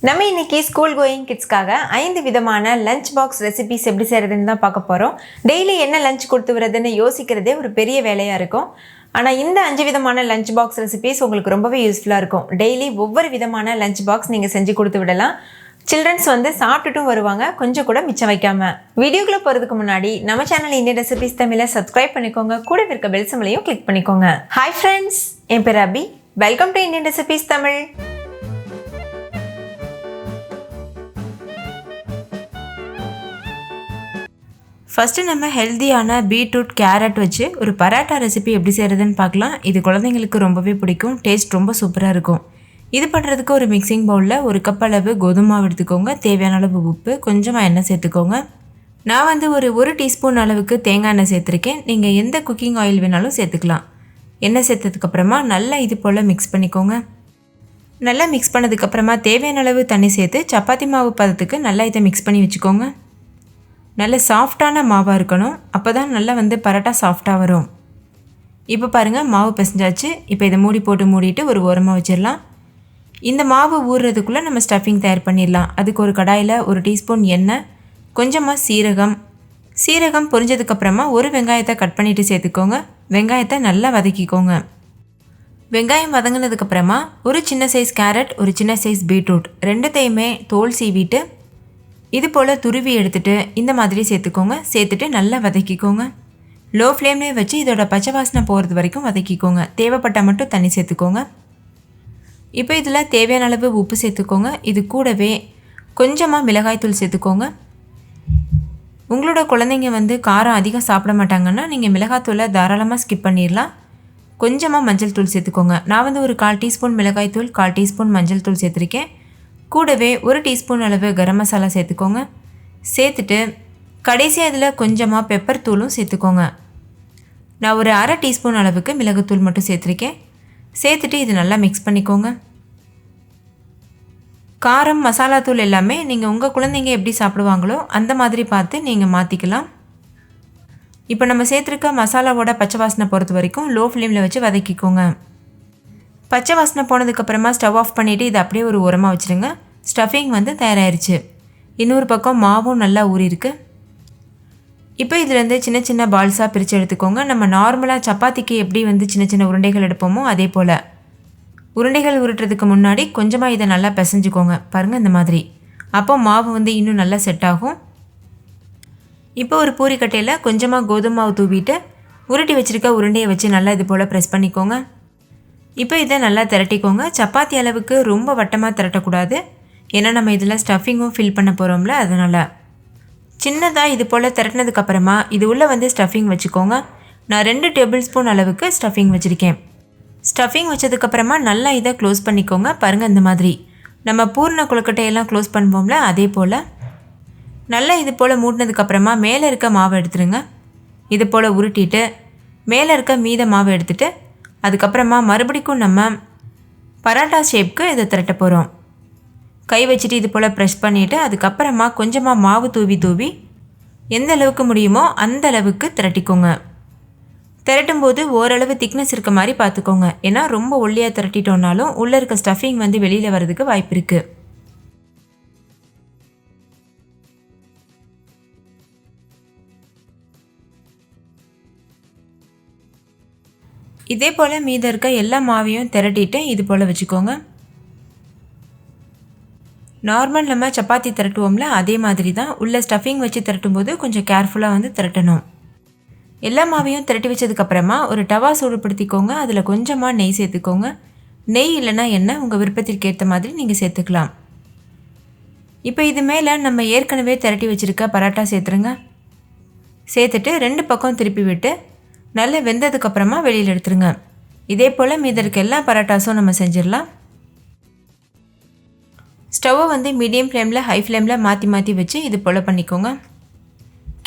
நம்ம இன்னைக்கு school going கிட்ஸ்க்காக 5 விதமான லஞ்ச் பாக்ஸ் ரெசிபிஸ் எப்படி செய்கிறதுன்னு தான் பார்க்க போகிறோம். டெய்லி என்ன லஞ்ச் கொடுத்து விடுறதுன்னு யோசிக்கிறதே ஒரு பெரிய வேலையாக இருக்கும். ஆனால் இந்த 5 விதமான லஞ்ச் பாக்ஸ் ரெசிபிஸ் உங்களுக்கு ரொம்பவே யூஸ்ஃபுல்லாக இருக்கும். டெய்லி ஒவ்வொரு விதமான லஞ்ச் பாக்ஸ் நீங்கள் செஞ்சு கொடுத்து விடலாம். சில்ட்ரன்ஸ் வந்து சாப்பிட்டுட்டும் வருவாங்க, கொஞ்சம் கூட மிச்சம் வைக்காமல். வீடியோக்குள்ளே போகிறதுக்கு முன்னாடி நம்ம சேனல் இந்தியன் ரெசிபிஸ் தமிழை சப்ஸ்கிரைப் பண்ணிக்கோங்க, கூட இருக்க பெல் சிம்பலையும் கிளிக் பண்ணிக்கோங்க. ஹாய் ஃப்ரெண்ட்ஸ், என் பேர் Abhi. Welcome to Indian recipes Tamil. First நம்ம ஹெல்த்தியான பீட்ரூட் கேரட் வச்சு ஒரு பராட்டா ரெசிபி எப்படி செய்கிறதுன்னு பார்க்கலாம். இது குழந்தைங்களுக்கு ரொம்பவே பிடிக்கும், டேஸ்ட் ரொம்ப சூப்பராக இருக்கும். இது பண்ணுறதுக்கு ஒரு மிக்சிங் பவுலில் 1 கப் அளவு கோதுமை மாவு எடுத்துக்கோங்க, தேவையான அளவு உப்பு, கொஞ்சமாக எண்ணெய் சேர்த்துக்கோங்க. நான் வந்து ஒரு டீஸ்பூன் அளவுக்கு தேங்காய் எண்ணெய் சேர்த்துருக்கேன். நீங்கள் எந்த குக்கிங் ஆயில் வேணாலும் சேர்த்துக்கலாம். எண்ணெய் சேர்த்ததுக்கப்புறமா நல்லா இது போல் மிக்ஸ் பண்ணிக்கோங்க. நல்லா மிக்ஸ் பண்ணதுக்கப்புறமா தேவையான அளவு தண்ணி சேர்த்து சப்பாத்தி மாவு பதத்துக்கு நல்லா இதை மிக்ஸ் பண்ணி வச்சுக்கோங்க. நல்ல சாஃப்டான மாவாக இருக்கணும், அப்போ தான் நல்லா வந்து பரோட்டா சாஃப்டாக வரும். இப்போ பாருங்கள், மாவு பிசைஞ்சாச்சு. இப்போ இதை மூடிட்டு ஒரு ஓரமாக வச்சிடலாம். இந்த மாவு ஊறுறதுக்குள்ளே நம்ம ஸ்டஃபிங் தயார் பண்ணிடலாம். அதுக்கு ஒரு கடாயில் 1 டீஸ்பூன் எண்ணெய், கொஞ்சமாக சீரகம் பொரிஞ்சதுக்கப்புறமா ஒரு வெங்காயத்தை கட் பண்ணிவிட்டு சேர்த்துக்கோங்க. வெங்காயத்தை நல்லா வதக்கிக்கோங்க. வெங்காயம் வதங்கினதுக்கப்புறமா ஒரு சின்ன சைஸ் கேரட், ஒரு சின்ன சைஸ் பீட்ரூட் ரெண்டுத்தையுமே தோல் சீவிட்டு இது போல் துருவி எடுத்துகிட்டு இந்த மாதிரி சேர்த்துக்கோங்க. சேர்த்துட்டு நல்லா வதக்கிக்கோங்க. லோ ஃப்ளேம்லேயே வச்சு இதோட பச்சை வாசனை போகிறது வரைக்கும் வதக்கிக்கோங்க. தேவைப்பட்டால் மட்டும் தண்ணி சேர்த்துக்கோங்க. இப்போ இதில் தேவையான அளவு உப்பு சேர்த்துக்கோங்க. இது கூடவே கொஞ்சமாக மிளகாய்த்தூள் சேர்த்துக்கோங்க. உங்களோட குழந்தைங்க வந்து காரம் அதிகம் சாப்பிட மாட்டாங்கன்னா நீங்கள் மிளகாய்த்தூளை தாராளமாக ஸ்கிப் பண்ணிடலாம். கொஞ்சமாக மஞ்சள் தூள் சேர்த்துக்கோங்க. நான் வந்து ஒரு 1/4 டீஸ்பூன் மிளகாய்த்தூள், 1/4 டீஸ்பூன் மஞ்சள் தூள் சேர்த்துருக்கேன். கூடவே 1 டீஸ்பூன் அளவு கரம் மசாலா சேர்த்துக்கோங்க. சேர்த்துட்டு கடைசியாக இதில் கொஞ்சமாக பெப்பர் தூளும் சேர்த்துக்கோங்க. நான் ஒரு 1/2 டீஸ்பூன் அளவுக்கு மிளகுத்தூள் மட்டும் சேர்த்துருக்கேன். சேர்த்துட்டு இது நல்லா மிக்ஸ் பண்ணிக்கோங்க. காரம், மசாலா தூள் எல்லாமே நீங்கள் உங்கள் குழந்தைங்க எப்படி சாப்பிடுவாங்களோ அந்த மாதிரி பார்த்து நீங்கள் மாற்றிக்கலாம். இப்போ நம்ம சேர்த்துருக்க மசாலாவோட பச்சை வாசனை பொறுத்த வரைக்கும் லோ ஃப்ளேமில் வச்சு வதக்கிக்கோங்க. பச்சை வாசனை போனதுக்கப்புறமா ஸ்டவ் ஆஃப் பண்ணிவிட்டு இதை அப்படியே ஒரு ஓரமாக வச்சுருங்க. ஸ்டஃபிங் வந்து தயாராகிருச்சு. இன்னொரு பக்கம் மாவும் நல்லா ஊறிருக்கு. இப்போ இதுலேருந்து சின்ன சின்ன பால்ஸாக பிரித்து எடுத்துக்கோங்க. நம்ம நார்மலாக சப்பாத்திக்கு எப்படி வந்து சின்ன சின்ன உருண்டைகள் எடுப்போமோ அதே போல் உருண்டைகள் உருட்டுறதுக்கு முன்னாடி கொஞ்சமாக இதை நல்லா பிசைஞ்சுக்கோங்க. பாருங்கள், இந்த மாதிரி. அப்போ மாவு வந்து இன்னும் நல்லா செட் ஆகும். இப்போ ஒரு பூரிக்கட்டையில் கொஞ்சமாக கோதுமை மாவு தூவிட்டு உருட்டி வச்சுருக்க உருண்டையை வச்சு நல்லா இது போல் ப்ரெஸ் பண்ணிக்கோங்க. இப்போ இதை நல்லா திரட்டிக்கோங்க. சப்பாத்தி அளவுக்கு ரொம்ப வட்டமாக திரட்டக்கூடாது, ஏன்னா நம்ம இதில் ஸ்டஃபிங்கும் ஃபில் பண்ண போகிறோம்ல, அதனால் சின்னதாக இது போல் திரட்டினதுக்கப்புறமா இது உள்ளே வந்து ஸ்டஃபிங் வச்சுக்கோங்க. நான் 2 டேபிள் ஸ்பூன் அளவுக்கு ஸ்டஃபிங் வச்சுருக்கேன். ஸ்டஃபிங் வச்சதுக்கப்புறமா நல்லா இதை க்ளோஸ் பண்ணிக்கோங்க. பாருங்கள், இந்த மாதிரி நம்ம பூர்ண கொழுக்கட்டையெல்லாம் க்ளோஸ் பண்ணுவோம்ல, அதே போல் நல்லா இது போல் மூடினதுக்கப்புறமா மேலே இருக்க மாவை எடுத்துருங்க. இது போல் உருட்டிட்டு மேலே இருக்க மீத மாவை எடுத்துகிட்டு அதுக்கப்புறமா மறுபடிக்கும் நம்ம பரோட்டா ஷேப்க்கு இதை திரட்ட போகிறோம். கை வச்சுட்டு இது போல் ப்ரெஸ் பண்ணிவிட்டு அதுக்கப்புறமா கொஞ்சமாக மாவு தூவி எந்த அளவுக்கு முடியுமோ அந்த அளவுக்கு திரட்டிக்கோங்க. திரட்டும் போது ஓரளவு திக்னஸ் இருக்க மாதிரி பார்த்துக்கோங்க, ஏன்னா ரொம்ப ஒல்லியாக திரட்டிட்டோன்னாலும் உள்ளே இருக்க ஸ்டஃபிங் வந்து வெளியில் வர்றதுக்கு வாய்ப்பு இருக்குது. இதே போல் மீதம் இருக்க எல்லா மாவையும் திரட்டிட்டு இது போல் வச்சுக்கோங்க. நார்மல் நம்ம சப்பாத்தி திரட்டுவோம்ல, அதே மாதிரி தான் உள்ள ஸ்டஃபிங் வச்சு திரட்டும் போது கொஞ்சம் கேர்ஃபுல்லாக வந்து திரட்டணும். எல்லா மாவையும் திரட்டி வச்சதுக்கப்புறமா ஒரு டவா சூடுபடுத்திக்கோங்க. அதில் கொஞ்சமாக நெய் சேர்த்துக்கோங்க. நெய் இல்லைன்னா எண்ணெய் உங்கள் விருப்பத்திற்கு ஏற்ற மாதிரி நீங்கள் சேர்த்துக்கலாம். இப்போ இது மேலே நம்ம ஏற்கனவே திரட்டி வச்சுருக்க பரோட்டா சேர்த்துருங்க. சேர்த்துட்டு 2 பக்கம் திருப்பி விட்டு நல்லா வெந்ததுக்கப்புறமா வெளியில் எடுத்துருங்க. இதே போல் மீதி இருக்க எல்லா பரோட்டாஸும் நம்ம செஞ்சிடலாம். ஸ்டவ்வை வந்து மீடியம் ஃப்ளேமில், ஹை ஃப்ளேமில் மாற்றி வச்சு இது போல் பண்ணிக்கோங்க.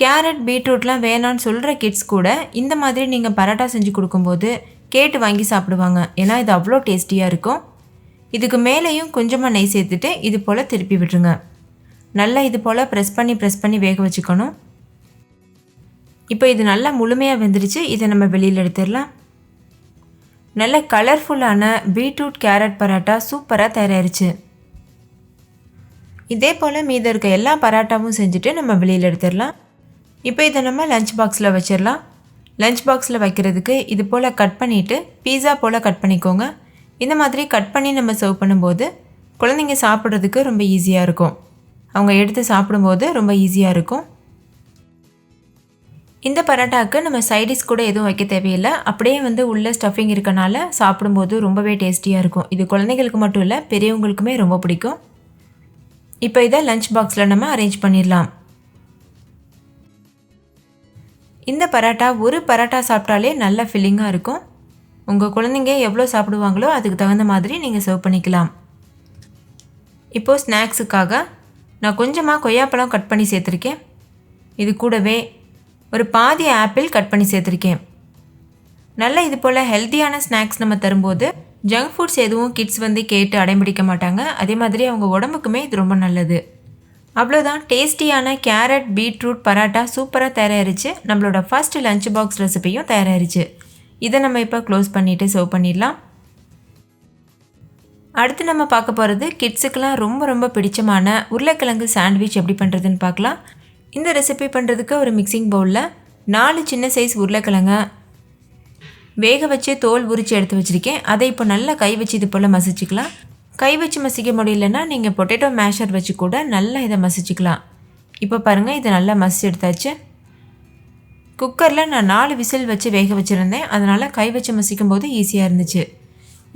கேரட், பீட்ரூட்லாம் வேணான்னு சொல்கிற கிட்ஸ் கூட இந்த மாதிரி நீங்கள் பரோட்டா செஞ்சு கொடுக்கும்போது கேட்டு வாங்கி சாப்பிடுவாங்க, ஏன்னா இது அவ்வளோ டேஸ்டியாக இருக்கும். இதுக்கு மேலேயும் கொஞ்சமாக நெய் சேர்த்துட்டு இது போல் திருப்பி விட்டுருங்க. நல்லா இது போல் ப்ரெஸ் பண்ணி வேக வச்சுக்கணும். இப்போ இது நல்லா முழுமையாக வெந்துருச்சு. இதை நம்ம வெளியில் எடுத்துடலாம். நல்ல கலர்ஃபுல்லான பீட்ரூட் கேரட் பரோட்டா சூப்பராக தயாராகிருச்சு. இதே போல் மீதி இருக்க எல்லா பரோட்டாவும் செஞ்சுட்டு நம்ம வெளியில் எடுத்துடலாம். இப்போ இதை நம்ம லஞ்ச் பாக்ஸில் வச்சிடலாம். லஞ்ச் பாக்ஸில் வைக்கிறதுக்கு இது போல் கட் பண்ணிவிட்டு பீஸா போல் கட் பண்ணிக்கோங்க. இந்த மாதிரி கட் பண்ணி நம்ம சர்வ் பண்ணும்போது குழந்தைங்க சாப்பிட்றதுக்கு ரொம்ப ஈஸியாக இருக்கும். அவங்க எடுத்து சாப்பிடும்போது ரொம்ப ஈஸியாக இருக்கும். இந்த பரோட்டாவுக்கு நம்ம சைடிஷ் கூட எதுவும் வைக்க தேவையில்லை. அப்படியே உள்ள ஸ்டஃபிங் இருக்கனால சாப்பிடும்போது ரொம்பவே டேஸ்டியாக இருக்கும். இது குழந்தைங்களுக்கு மட்டும் இல்லை, பெரியவங்களுக்குமே ரொம்ப பிடிக்கும். இப்போ இதை லஞ்ச் பாக்ஸில் நம்ம அரேஞ்ச் பண்ணிடலாம். இந்த பரோட்டா ஒரு பரோட்டா சாப்பிட்டாலே நல்ல ஃபில்லிங்காக இருக்கும். உங்கள் குழந்தைங்க எவ்வளோ சாப்பிடுவாங்களோ அதுக்கு தகுந்த மாதிரி நீங்கள் சர்வ் பண்ணிக்கலாம். இப்போது ஸ்நாக்ஸுக்காக நான் கொஞ்சமாக கொய்யாப்பழம் கட் பண்ணி சேர்த்துருக்கேன். இது கூடவே ஒரு பாதி ஆப்பிள் கட் பண்ணி சேர்த்துருக்கேன். நல்லா இது போல் ஹெல்த்தியான ஸ்நாக்ஸ் நம்ம தரும்போது ஜங்க் ஃபுட்ஸ் எதுவும் கிட்ஸ் கேட்டு அடைம்பிடிக்க மாட்டாங்க. அதே மாதிரி அவங்க உடம்புக்குமே இது ரொம்ப நல்லது. அவ்வளோதான், டேஸ்டியான கேரட் பீட்ரூட் பரோட்டா சூப்பராக தயாராகிருச்சு. நம்மளோட ஃபர்ஸ்ட் லஞ்ச் பாக்ஸ் ரெசிபியும் தயாராகிருச்சு. இதை நம்ம இப்போ க்ளோஸ் பண்ணிவிட்டு சர்வ் பண்ணிடலாம். அடுத்து நம்ம பார்க்க போகிறது கிட்ஸுக்கெலாம் ரொம்ப ரொம்ப பிடிச்சமான உருளைக்கிழங்கு சாண்ட்விச் எப்படி பண்ணுறதுன்னு பார்க்கலாம். இந்த ரெசிபி பண்ணுறதுக்கு ஒரு மிக்சிங் பவுலில் 4 சின்ன சைஸ் உருளைக்கிழங்க வேக வச்சு தோல் உரித்து எடுத்து வச்சுருக்கேன். அதை இப்போ நல்லா கை வச்சு இது போல் மசிச்சுக்கலாம். கை வச்சு மசிக்க முடியலன்னா நீங்கள் பொட்டேட்டோ மேஷர் வச்சு கூட நல்லா இதை மசிச்சுக்கலாம். இப்போ பாருங்கள், இதை நல்லா மசிச்சு எடுத்தாச்சு. குக்கரில் நான் 4 விசில் வச்சு வேக வச்சுருந்தேன். அதனால் கை வச்சு மசிக்கும் போது ஈஸியாக இருந்துச்சு.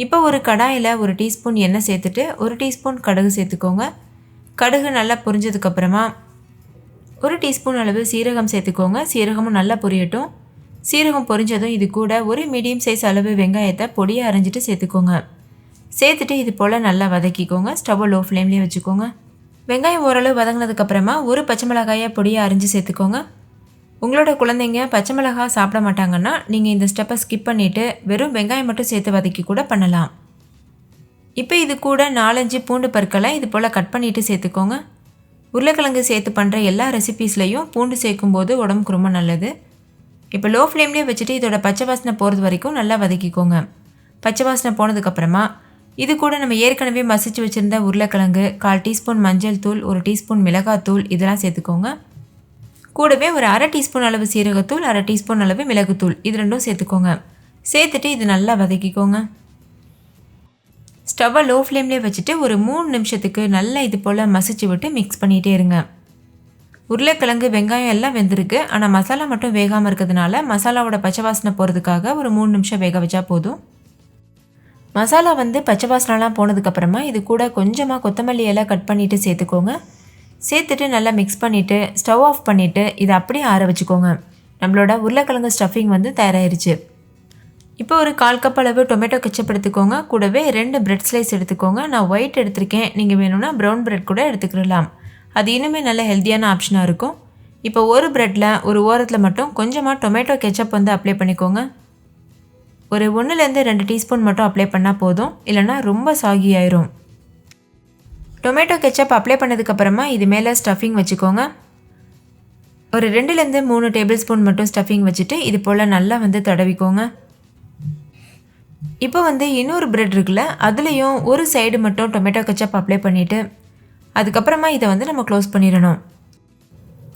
இப்போ ஒரு கடாயில் 1 டீஸ்பூன் எண்ணெய் சேர்த்துட்டு 1 டீஸ்பூன் கடுகு சேர்த்துக்கோங்க. கடுகு நல்லா பொரிஞ்சதுக்கப்புறமா 1 டீஸ்பூன் அளவு சீரகம் சேர்த்துக்கோங்க. சீரகமும் நல்லா பொரியட்டும். சீரகம் பொரிஞ்சதும் இது கூட ஒரு மீடியம் சைஸ் அளவு வெங்காயத்தை பொடியாக அரைஞ்சிட்டு சேர்த்துக்கோங்க. சேர்த்துட்டு இது போல் நல்லா வதக்கிக்கோங்க. ஸ்டவ்வை லோ ஃப்ளேம்லேயே வச்சுக்கோங்க. வெங்காயம் ஓரளவு வதங்கினதுக்கப்புறமா ஒரு பச்சை மிளகாயை பொடியாக அரைஞ்சி சேர்த்துக்கோங்க. உங்களோட குழந்தைங்க பச்சை மிளகாய் சாப்பிட மாட்டாங்கன்னா நீங்கள் இந்த ஸ்டெப்பை ஸ்கிப் பண்ணிவிட்டு வெறும் வெங்காயம் மட்டும் சேர்த்து வதக்கி கூட பண்ணலாம். இப்போ இது கூட 4-5 பூண்டு பற்களை இது போல் கட் பண்ணிவிட்டு சேர்த்துக்கோங்க. உருளைக்கிழங்கு சேர்த்து பண்ணுற எல்லா ரெசிபீஸ்லையும் பூண்டு சேர்க்கும்போது உடம்புக்கு ரொம்ப நல்லது. இப்போ லோ ஃப்ளேம்லேயே வச்சுட்டு இதோட பச்சை வாசனை போகிறது வரைக்கும் நல்லா வதக்கிக்கோங்க. பச்சை வாசனை போனதுக்கப்புறமா இது கூட நம்ம ஏற்கனவே மசிச்சு வச்சுருந்த உருளைக்கிழங்கு, 1/4 டீஸ்பூன் மஞ்சள் தூள், 1 டீஸ்பூன் மிளகாத்தூள் இதெல்லாம் சேர்த்துக்கோங்க. கூடவே ஒரு 1/2 டீஸ்பூன் அளவு சீரகத்தூள், 1/2 டீஸ்பூன் அளவு மிளகுத்தூள் இது ரெண்டும் சேர்த்துக்கோங்க. சேர்த்துட்டு இது நல்லா வதக்கிக்கோங்க. ஸ்டவ்வை லோ ஃப்ளேம்லேயே வச்சுட்டு ஒரு 3 நிமிஷத்துக்கு நல்லா இது போல் மசிச்சு விட்டு மிக்ஸ் பண்ணிகிட்டே இருங்க. உருளைக்கிழங்கு வெங்காயம் எல்லாம் வெந்திருக்கு. ஆனால் மசாலா மட்டும் வேகாமல் இருக்கிறதுனால மசாலாவோட பச்சை வாசனை போகிறதுக்காக ஒரு 3 நிமிஷம் வேக வச்சா போதும். மசாலா பச்சை வாசனைலாம் போனதுக்கப்புறமா இது கூட கொஞ்சமாக கொத்தமல்லி இலை கட் பண்ணிவிட்டு சேர்த்துக்கோங்க. சேர்த்துட்டு நல்லா மிக்ஸ் பண்ணிவிட்டு ஸ்டவ் ஆஃப் பண்ணிவிட்டு இதை அப்படியே ஆற வச்சுக்கோங்க. நம்மளோட உருளைக்கிழங்கு ஸ்டஃபிங் தயாராகிருச்சு. இப்போ ஒரு 1/4 கப் அளவு டொமேட்டோ கெச்சப் எடுத்துக்கோங்க. கூடவே 2 பிரெட் ஸ்லைஸ் எடுத்துக்கோங்க. நான் ஒயிட் எடுத்திருக்கேன். நீங்கள் வேணும்னா ப்ரௌன் பிரெட் கூட எடுத்துக்கிடலாம். அது இன்னுமே நல்ல ஹெல்த்தியான ஆப்ஷனாக இருக்கும். இப்போ ஒரு பிரெட்டில் ஒரு ஓரத்தில் மட்டும் கொஞ்சமாக டொமேட்டோ கெச்சப் அப்ளை பண்ணிக்கோங்க. ஒரு 1-2 டீஸ்பூன் மட்டும் அப்ளை பண்ணால் போதும், இல்லைனா ரொம்ப சாகி ஆயிரும். டொமேட்டோ கெச்சப் அப்ளை பண்ணதுக்கப்புறமா இது மேலே ஸ்டஃபிங் வச்சுக்கோங்க. ஒரு 2-3 டேபிள் ஸ்பூன் மட்டும் ஸ்டஃபிங் வச்சுட்டு இது போல் நல்லா தடவிக்கோங்க. இப்போ இன்னொரு பிரெட் இருக்குல்ல, அதுலேயும் ஒரு சைடு மட்டும் டொமேட்டோ கெச்சப் அப்ளை பண்ணிவிட்டு அதுக்கப்புறமா இதை நம்ம க்ளோஸ் பண்ணிடணும்.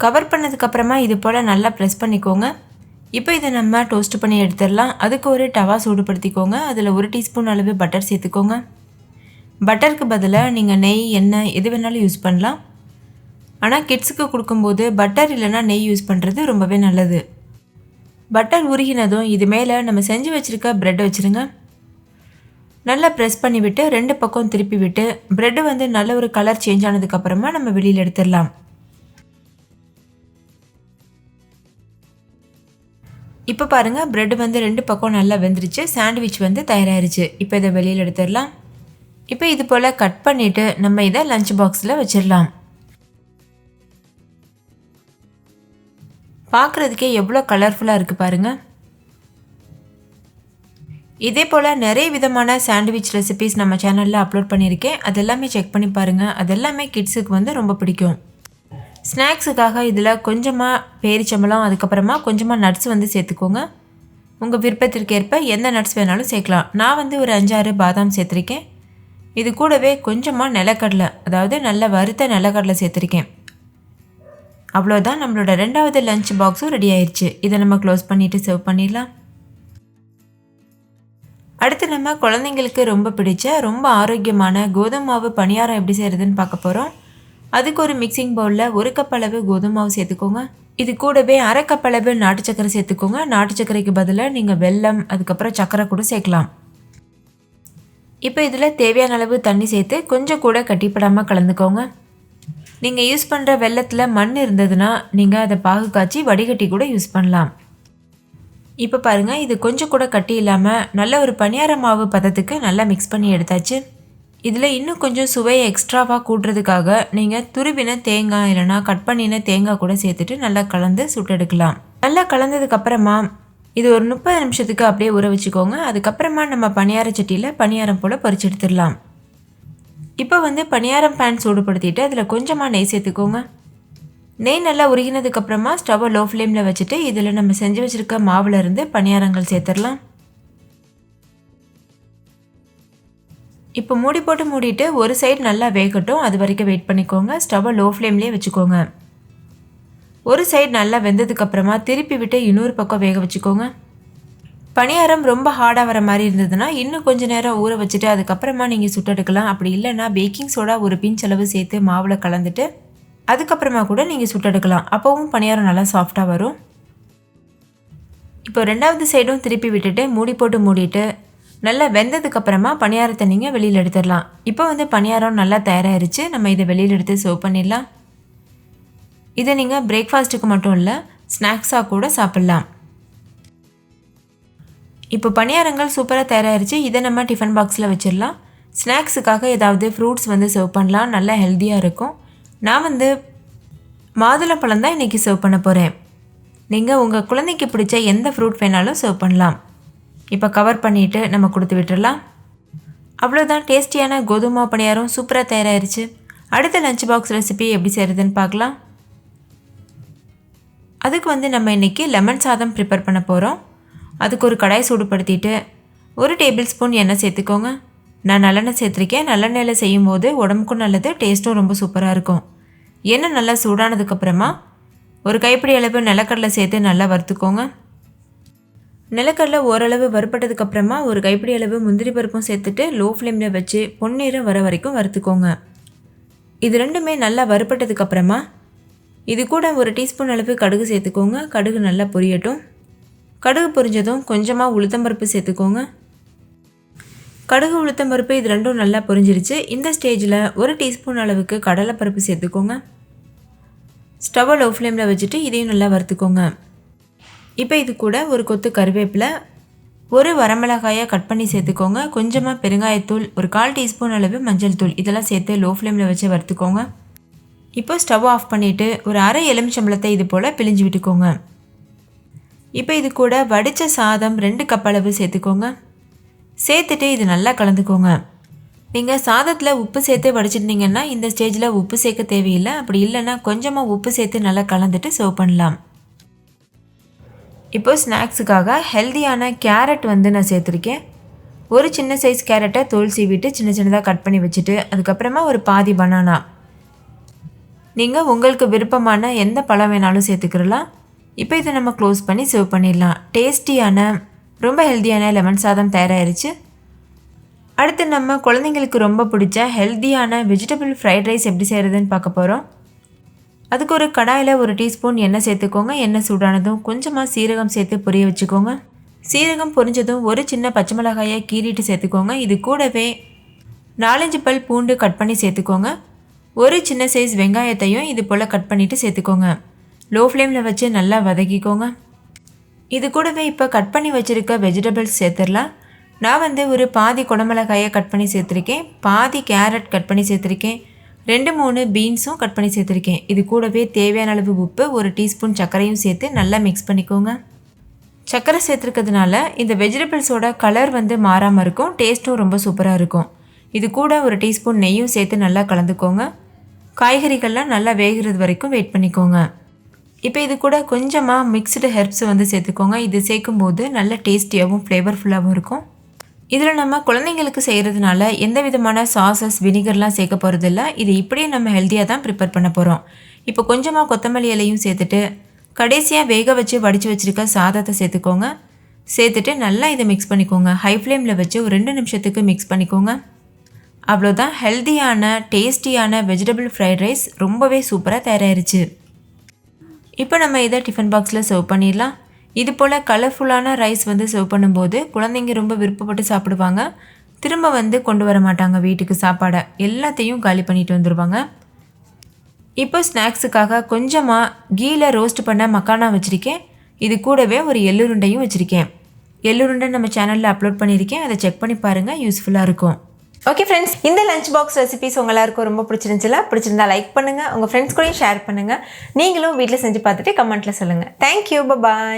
கவர் பண்ணதுக்கப்புறமா இது போல் நல்லா ப்ரெஸ் பண்ணிக்கோங்க. இப்போ இதை நம்ம டோஸ்ட் பண்ணி எடுத்துடலாம். அதுக்கு ஒரு டவா சூடுபடுத்திக்கோங்க. அதில் 1 டீஸ்பூன் அளவு பட்டர் சேர்த்துக்கோங்க. பட்டருக்கு பதிலாக நீங்கள் நெய், எண்ணெய் எது வேணாலும் யூஸ் பண்ணலாம். ஆனால் கிட்ஸுக்கு கொடுக்கும்போது பட்டர் இல்லைனா நெய் யூஸ் பண்ணுறது ரொம்பவே நல்லது. பட்டர் உருகினதும் இது மேலே நம்ம செஞ்சு வச்சுருக்க ப்ரெட் வச்சுருங்க. நல்லா ப்ரெஸ் பண்ணிவிட்டு 2 பக்கம் திருப்பி விட்டு ப்ரெட்டு நல்ல ஒரு கலர் சேஞ்ச் ஆனதுக்கப்புறமா நம்ம வெளியில் எடுத்துடலாம். இப்போ பாருங்கள், ப்ரெட் 2 பக்கம் நல்லா வெந்துருச்சு. சாண்ட்விச் தயாராகிருச்சு. இப்போ இதை வெளியில் எடுத்துடலாம். இப்போ இது போல் கட் பண்ணிவிட்டு நம்ம இதை லஞ்ச் பாக்ஸில் வச்சிடலாம். பார்க்குறதுக்கே எவ்வளோ கலர்ஃபுல்லாக இருக்குது பாருங்கள். இதே போல் நிறைய விதமான சாண்ட்விச் ரெசிபீஸ் நம்ம சேனலில் அப்லோட் பண்ணியிருக்கேன். அது எல்லாமே செக் பண்ணி பாருங்கள். அது எல்லாமே கிட்ஸுக்கு ரொம்ப பிடிக்கும். ஸ்நாக்ஸுக்காக இதில் கொஞ்சமாக பேரிச்சம்பழம், அதுக்கப்புறமா கொஞ்சமாக நட்ஸ் சேர்த்துக்கோங்க. உங்கள் விருப்பத்திற்கு ஏற்ப எந்த நட்ஸ் வேணாலும் சேர்க்கலாம். நான் வந்து ஒரு 5-6 பாதாம் சேர்த்துருக்கேன். இது கூடவே கொஞ்சமாக நிலக்கடலை, அதாவது நல்ல வறுத்த நிலக்கடலை சேர்த்துருக்கேன். அவ்வளோதான், நம்மளோட 2வது லஞ்ச் பாக்ஸும் ரெடி ஆயிடுச்சு. இதை நம்ம க்ளோஸ் பண்ணிவிட்டு சர்வ் பண்ணிடலாம். அடுத்து நம்ம குழந்தைங்களுக்கு ரொம்ப பிடிச்ச ரொம்ப ஆரோக்கியமான கோதுமை மாவு பணியாரம் எப்படி செய்கிறதுன்னு பார்க்க போகிறோம். அதுக்கு ஒரு மிக்சிங் பவுலில் 1 கப் அளவு கோதுமை மாவு சேர்த்துக்கோங்க. இது கூடவே 1/2 கப் அளவு நாட்டு சக்கரை சேர்த்துக்கோங்க. நாட்டு சக்கரைக்கு பதிலாக நீங்கள் வெல்லம் அதுக்கப்புறம் சக்கரை கூட சேர்க்கலாம். இப்போ இதில் தேவையான அளவு தண்ணி சேர்த்து கொஞ்சம் கூட கட்டிப்படாமல் கலந்துக்கோங்க. நீங்கள் யூஸ் பண்ணுற வெல்லத்தில் மண் இருந்ததுன்னா நீங்கள் அதை பாகு காய்ச்சி வடிகட்டி கூட யூஸ் பண்ணலாம். இப்போ பாருங்கள், இது கொஞ்சம் கூட கட்டி இல்லாமல் நல்ல ஒரு பணியார மாவு பதத்துக்கு நல்லா மிக்ஸ் பண்ணி எடுத்தாச்சு. இதில் இன்னும் கொஞ்சம் சுவையை எக்ஸ்ட்ராவாக கூட்டுறதுக்காக நீங்கள் துருவின தேங்காய் இல்லைனா கட் பண்ணின தேங்காய் கூட சேர்த்துட்டு நல்லா கலந்து சுட்டெடுக்கலாம். நல்லா கலந்ததுக்கப்புறமா இது ஒரு 30 நிமிஷத்துக்கு அப்படியே ஊற வச்சுக்கோங்க. அதுக்கப்புறமா நம்ம பணியார சட்டியில் பணியாரம் போல் பொரிச்சு எடுத்துடலாம். இப்போ வந்து பணியாரம் பேன் சூடுபடுத்திட்டு அதில் கொஞ்சமாக நெய் சேர்த்துக்கோங்க. நெய் நல்லா உருகினதுக்கப்புறமா ஸ்டவ்வை லோ ஃப்ளேமில் வச்சுட்டு இதில் நம்ம செஞ்சு வச்சுருக்க மாவுலேருந்து பணியாரங்கள் சேர்த்துடலாம். இப்போ மூடி போட்டு மூடிட்டு ஒரு சைடு நல்லா வேகட்டும், அது வரைக்கும் வெயிட் பண்ணிக்கோங்க. ஸ்டவ்வை லோ ஃப்ளேம்லேயே வச்சுக்கோங்க. ஒரு சைடு நல்லா வெந்ததுக்கப்புறமா திருப்பி விட்டு இன்னொரு பக்கம் வேக வச்சுக்கோங்க. பணியாரம் ரொம்ப ஹார்டாக வர மாதிரி இருந்ததுன்னா இன்னும் கொஞ்சம் நேரம் ஊற வச்சுட்டு அதுக்கப்புறமா நீங்கள் சுட்டெடுக்கலாம். அப்படி இல்லைன்னா பேக்கிங் சோடா ஒரு பிஞ்ச் அளவு சேர்த்து மாவில் கலந்துட்டு அதுக்கப்புறமா கூட நீங்கள் சுட்டெடுக்கலாம். அப்போவும் பணியாரம் நல்லா சாஃப்டாக வரும். இப்போ 2வது சைடும் திருப்பி விட்டுட்டு மூடி போட்டு மூடிட்டு நல்லா வெந்ததுக்கப்புறமா பணியாரத்தை நீங்கள் வெளியில் எடுத்துடலாம். இப்போ வந்து பணியாரம் நல்லா தயாராகிருச்சு. நம்ம இதை வெளியில் எடுத்து சர்வ் பண்ணிடலாம். இதை நீங்கள் பிரேக்ஃபாஸ்ட்டுக்கு மட்டும் இல்லை, ஸ்நாக்ஸாக கூட சாப்பிட்லாம். இப்போ பணியாரங்கள் சூப்பராக தயாராகிருச்சு. இதை நம்ம டிஃபன் பாக்ஸில் வச்சிடலாம். ஸ்நாக்ஸுக்காக ஏதாவது ஃப்ரூட்ஸ் வந்து சர்வ் பண்ணலாம். நல்லா ஹெல்த்தியாக இருக்கும். நான் வந்து மாதுளம்பழம் தான் இன்றைக்கி சர்வ் பண்ண போகிறேன். நீங்கள் உங்கள் குழந்தைக்கு பிடிச்ச எந்த ஃப்ரூட் வேணாலும் சர்வ் பண்ணலாம். இப்போ கவர் பண்ணிவிட்டு நம்ம கொடுத்து விட்டுடலாம். அவ்வளோதான், டேஸ்டியான கோதுமை பணியாரம் சூப்பராக தயாராகிருச்சு. அடுத்த லஞ்ச் பாக்ஸ் ரெசிபி எப்படி செய்கிறதுன்னு பார்க்கலாம். அதுக்கு வந்து நம்ம இன்றைக்கி லெமன் சாதம் ப்ரிப்பேர் பண்ண போகிறோம். அதுக்கு ஒரு கடாய் சூடுபடுத்திட்டு 1 டேபிள் ஸ்பூன் எண்ணெய் சேர்த்துக்கோங்க. நான் நல்லெண்ணெய் சேர்த்துருக்கேன். நல்லெண்ணெயில் செய்யும் போது உடம்புக்கும் நல்லது, டேஸ்ட்டும் ரொம்ப சூப்பராக இருக்கும். எண்ணெய் நல்லா சூடானதுக்கப்புறமா ஒரு கைப்பிடி அளவு நிலக்கடலை சேர்த்து நல்லா வறுத்துக்கோங்க. நிலக்கடலை ஓரளவு வறுப்பட்டதுக்கப்புறமா ஒரு கைப்பிடி அளவு முந்திரி பருப்பும் சேர்த்துட்டு லோ ஃப்ளேமில் வச்சு பொன்னிறம் வர வரைக்கும் வறுத்துக்கோங்க. இது ரெண்டுமே நல்லா வறுப்பட்டதுக்கப்புறமா இது கூட 1 டீஸ்பூன் அளவு கடுகு சேர்த்துக்கோங்க. கடுகு நல்லா பொரியட்டும். கடுகு பொரிஞ்சதும் கொஞ்சமாக உளுத்தம்பருப்பு சேர்த்துக்கோங்க. கடுகு உளுத்தம்பருப்பு இது ரெண்டும் நல்லா பொரிஞ்சிருச்சு. இந்த ஸ்டேஜில் 1 டீஸ்பூன் அளவுக்கு கடலைப்பருப்பு சேர்த்துக்கோங்க. ஸ்டவ்வை லோ ஃப்ளேமில் வச்சுட்டு இதையும் நல்லா வறுத்துக்கோங்க. இப்போ இது கூட ஒரு கொத்து கருவேப்பிலை, 1 வரமிளகாயை கட் பண்ணி சேர்த்துக்கோங்க. கொஞ்சமாக பெருங்காயத்தூள், ஒரு 1/4 டீஸ்பூன் அளவு மஞ்சள் தூள் இதெல்லாம் சேர்த்து லோ ஃப்ளேமில் வச்சு வறுத்துக்கோங்க. இப்போ ஸ்டவ் ஆஃப் பண்ணிவிட்டு ஒரு அரை எலுமிச்சம்பழத்தை இது போல் பிழிஞ்சு விட்டுக்கோங்க. இப்போ இது கூட வடித்த சாதம் 2 கப் அளவு சேர்த்துக்கோங்க. சேர்த்துட்டு இது நல்லா கலந்துக்கோங்க. நீங்கள் சாதத்தில் உப்பு சேர்த்து வடிச்சிட்டிங்கன்னா இந்த ஸ்டேஜில் உப்பு சேர்க்க தேவையில்லை. அப்படி இல்லைன்னா கொஞ்சமாக உப்பு சேர்த்து நல்லா கலந்துட்டு சர்வ் பண்ணலாம். இப்போ ஸ்நாக்ஸுக்காக ஹெல்தியான கேரட் வந்து நான் சேர்த்துருக்கேன். ஒரு சின்ன சைஸ் கேரட்டை தோல் சீவிட்டு சின்ன சின்னதாக கட் பண்ணி வச்சுட்டு அதுக்கப்புறமா ஒரு பாதி பனானா, நீங்கள் உங்களுக்கு விருப்பமான எந்த பழம் வேணாலும் சேர்த்துக்கிறலாம். இப்போ இதை நம்ம க்ளோஸ் பண்ணி சர்வ் பண்ணிடலாம். டேஸ்டியான ரொம்ப ஹெல்த்தியான லெமன் சாதம் தயாராகிருச்சு. அடுத்து நம்ம குழந்தைங்களுக்கு ரொம்ப பிடிச்ச ஹெல்த்தியான வெஜிடபிள் ஃப்ரைட் ரைஸ் எப்படி செய்கிறதுன்னு பார்க்க போகிறோம். அதுக்கு ஒரு கடாயில் 1 டீஸ்பூன் எண்ணெய் சேர்த்துக்கோங்க. எண்ணெய் சூடானதும் கொஞ்சமாக சீரகம் சேர்த்து பொரிய வச்சுக்கோங்க. சீரகம் பொரிஞ்சதும் ஒரு சின்ன பச்சை மிளகாயை கீறிட்டு சேர்த்துக்கோங்க. இது கூடவே 4-5 பல் பூண்டு கட் பண்ணி சேர்த்துக்கோங்க. ஒரு சின்ன சைஸ் வெங்காயத்தையும் இது போல் கட் பண்ணிவிட்டு சேர்த்துக்கோங்க. லோ ஃப்ளேமில் வச்சு நல்லா வதக்கிக்கோங்க. இது கூடவே இப்போ கட் பண்ணி வச்சுருக்க வெஜிடபிள்ஸ் சேர்த்துடலாம். நான் வந்து ஒரு பாதி குடமிளகாயை கட் பண்ணி சேர்த்துருக்கேன், பாதி கேரட் கட் பண்ணி சேர்த்துருக்கேன், 2-3 பீன்ஸும் கட் பண்ணி சேர்த்துருக்கேன். இது கூடவே தேவையான அளவு உப்பு, 1 டீஸ்பூன் சர்க்கரையும் சேர்த்து நல்லா மிக்ஸ் பண்ணிக்கோங்க. சர்க்கரை சேர்த்துருக்கிறதுனால இந்த வெஜிடபிள்ஸோட கலர் வந்து மாறாமல் இருக்கும், டேஸ்ட்டும் ரொம்ப சூப்பராக இருக்கும். இது கூட 1 டீஸ்பூன் நெய்யும் சேர்த்து நல்லா கலந்துக்கோங்க. காய்கறிகள்லாம் நல்லா வேகிறது வரைக்கும் வெயிட் பண்ணிக்கோங்க. இப்போ இது கூட கொஞ்சமாக மிக்ஸ்டு ஹெர்ப்ஸ் வந்து சேர்த்துக்கோங்க. இது சேர்க்கும்போது நல்ல டேஸ்டியாகவும் ஃப்ளேவர்ஃபுல்லாகவும் இருக்கும். இதில் நம்ம குழந்தைங்களுக்கு செய்கிறதுனால எந்த விதமான சாஸஸ் வினிகர்லாம் சேர்க்க போகிறதில்ல. இது இப்படியே நம்ம ஹெல்த்தியாக தான் ப்ரிப்பேர் பண்ண போகிறோம். இப்போ கொஞ்சமாக கொத்தமல்லி இலையும் சேர்த்துட்டு கடைசியாக வேக வச்சு வடித்து வச்சுருக்க சாதத்தை சேர்த்துக்கோங்க. சேர்த்துட்டு நல்லா இதை மிக்ஸ் பண்ணிக்கோங்க. ஹை ஃப்ளேமில் வச்சு ஒரு 2 நிமிஷத்துக்கு மிக்ஸ் பண்ணிக்கோங்க. அவ்வளோதான், ஹெல்த்தியான டேஸ்டியான வெஜிடபிள் ஃப்ரைட் ரைஸ் ரொம்பவே சூப்பராக தயாராகிருச்சு. இப்போ நம்ம இதை டிஃபன் பாக்ஸில் சர்வ் பண்ணிடலாம். இது போல் கலர்ஃபுல்லான ரைஸ் வந்து சர்வ் பண்ணும்போது குழந்தைங்க ரொம்ப விருப்பப்பட்டு சாப்பிடுவாங்க. திரும்ப வந்து கொண்டு வர மாட்டாங்க வீட்டுக்கு சாப்பாடை, எல்லாத்தையும் காலி பண்ணிட்டு வந்துடுவாங்க. இப்போ ஸ்நாக்ஸுக்காக கொஞ்சமாக கீயில் ரோஸ்ட் பண்ண மக்கானா வச்சுருக்கேன். இது கூடவே ஒரு எள்ளுருண்டையும் வச்சுருக்கேன். எள்ளுருண்டை நம்ம சேனலில் அப்லோட் பண்ணியிருக்கேன், அதை செக் பண்ணி பாருங்கள், யூஸ்ஃபுல்லாக இருக்கும். ஓகே ஃப்ரெண்ட்ஸ், இந்த லஞ்ச் பாக்ஸ் ரெசிபிஸ் உங்கள் எல்லாருக்கும் ரொம்ப பிடிச்சிருந்தா லைக் பண்ணுங்கள், உங்கள் ஃப்ரெண்ட்ஸ் கூடயும் ஷேர் பண்ணுங்கள். நீங்களும் வீட்டில் செஞ்சு பார்த்துட்டு கமெண்ட்டில் சொல்லுங்கள். தேங்க்யூ, பாய்.